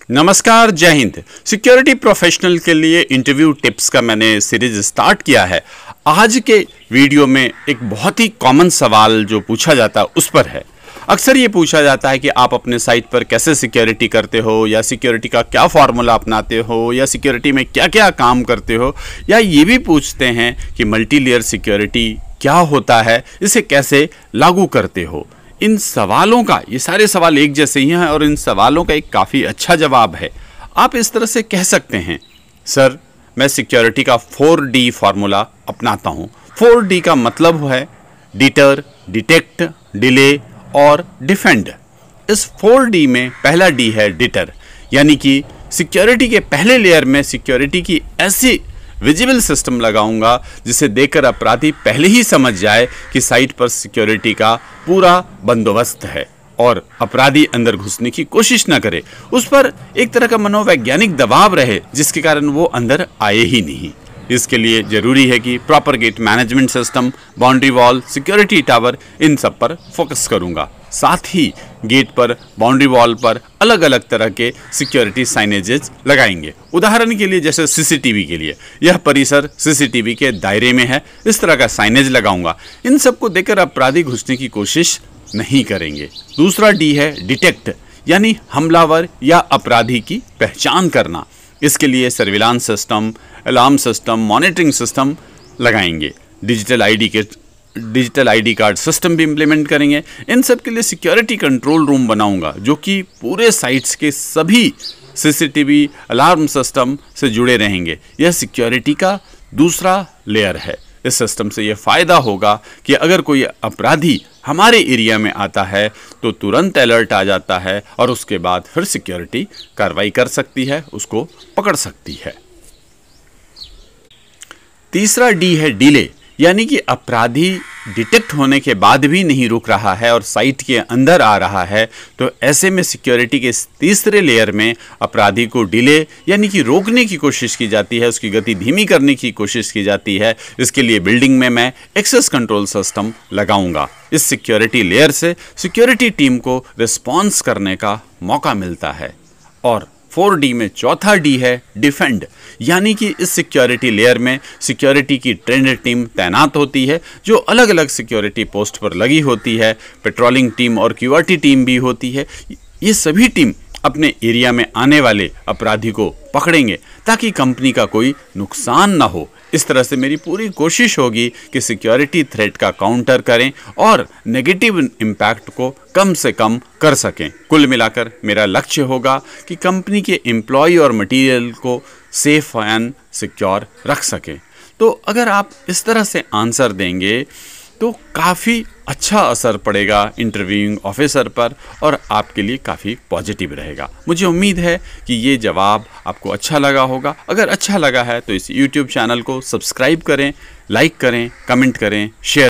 नमस्कार, जय Hind. Security professional के लिए इंटरव्यू टिप्स का मैंने सीरीज स्टार्ट किया है। आज के वीडियो में एक बहुत ही कॉमन सवाल जो पूछा जाता है उस पर है। अक्सर ये पूछा जाता है कि आप अपने साइट पर कैसे सिक्योरिटी करते हो, या सिक्योरिटी का क्या फॉर्मूला अपनाते हो, या सिक्योरिटी में क्या क्या काम करते हो, या ये भी पूछते हैं कि मल्टी लेयर सिक्योरिटी क्या होता है, इसे कैसे लागू करते हो। इन सवालों का, ये सारे सवाल एक जैसे ही हैं और इन सवालों का एक काफ़ी अच्छा जवाब है। आप इस तरह से कह सकते हैं, सर मैं सिक्योरिटी का 4D फार्मूला अपनाता हूँ। 4D का मतलब है डिटर, डिटेक्ट, डिले और डिफेंड। इस 4D में पहला D है डिटर, यानी कि सिक्योरिटी के पहले लेयर में सिक्योरिटी की ऐसी विजिबल सिस्टम लगाऊंगा जिसे देखकर अपराधी पहले ही समझ जाए कि साइट पर सिक्योरिटी का पूरा बंदोबस्त है और अपराधी अंदर घुसने की कोशिश न करे। उस पर एक तरह का मनोवैज्ञानिक दबाव रहे जिसके कारण वो अंदर आए ही नहीं। इसके लिए जरूरी है कि proper gate management system, boundary wall, security tower, इन सब पर फोकस करूंगा। साथ ही गेट पर, बाउंड्री वॉल पर अलग अलग तरह के सिक्योरिटी साइनेजेस लगाएंगे। उदाहरण के लिए जैसे सीसीटीवी के लिए, यह परिसर सीसीटीवी के दायरे में है, इस तरह का साइनेज लगाऊंगा। इन सबको देखकर अपराधी घुसने की कोशिश नहीं करेंगे। दूसरा डी है डिटेक्ट, यानी हमलावर या अपराधी की पहचान करना। इसके लिए surveillance system, alarm system, monitoring system लगाएंगे। डिजिटल आईडी कार्ड सिस्टम भी इम्प्लीमेंट करेंगे। इन सब के लिए सिक्योरिटी कंट्रोल रूम बनाऊंगा जो कि पूरे साइट्स के सभी सीसीटीवी, अलार्म सिस्टम से जुड़े रहेंगे। यह सिक्योरिटी का दूसरा लेयर है। इस सिस्टम से यह फायदा होगा कि अगर कोई अपराधी हमारे एरिया में आता है तो तुरंत अलर्ट आ जाता है और उसके बाद फिर सिक्योरिटी कार्रवाई कर सकती है, उसको पकड़ सकती है। तीसरा डी है डिले, यानी कि अपराधी डिटेक्ट होने के बाद भी नहीं रुक रहा है और साइट के अंदर आ रहा है, तो ऐसे में सिक्योरिटी के तीसरे लेयर में अपराधी को डिले यानी कि रोकने की कोशिश की जाती है, उसकी गति धीमी करने की कोशिश की जाती है। इसके लिए बिल्डिंग में मैं एक्सेस कंट्रोल सिस्टम लगाऊंगा। इस सिक्योरिटी लेयर से सिक्योरिटी टीम को रिस्पॉन्स करने का मौका मिलता है। और 4D में चौथा डी है डिफेंड, यानी कि इस सिक्योरिटी लेयर में सिक्योरिटी की ट्रेंड टीम तैनात होती है जो अलग अलग सिक्योरिटी पोस्ट पर लगी होती है। पेट्रोलिंग टीम और QRT टीम भी होती है। ये सभी टीम अपने एरिया में आने वाले अपराधी को पकड़ेंगे ताकि कंपनी का कोई नुकसान ना हो। इस तरह से मेरी पूरी कोशिश होगी कि सिक्योरिटी थ्रेट का काउंटर करें और नेगेटिव इम्पैक्ट को कम से कम कर सकें। कुल मिलाकर मेरा लक्ष्य होगा कि कंपनी के एम्प्लॉय और मटेरियल को सेफ एंड सिक्योर रख सकें। तो अगर आप इस तरह से आंसर देंगे तो काफ़ी अच्छा असर पड़ेगा इंटरव्यूइंग ऑफिसर पर और आपके लिए काफ़ी पॉजिटिव रहेगा। मुझे उम्मीद है कि ये जवाब आपको अच्छा लगा होगा। अगर अच्छा लगा है तो इस YouTube चैनल को सब्सक्राइब करें, लाइक करें, कमेंट करें, शेयर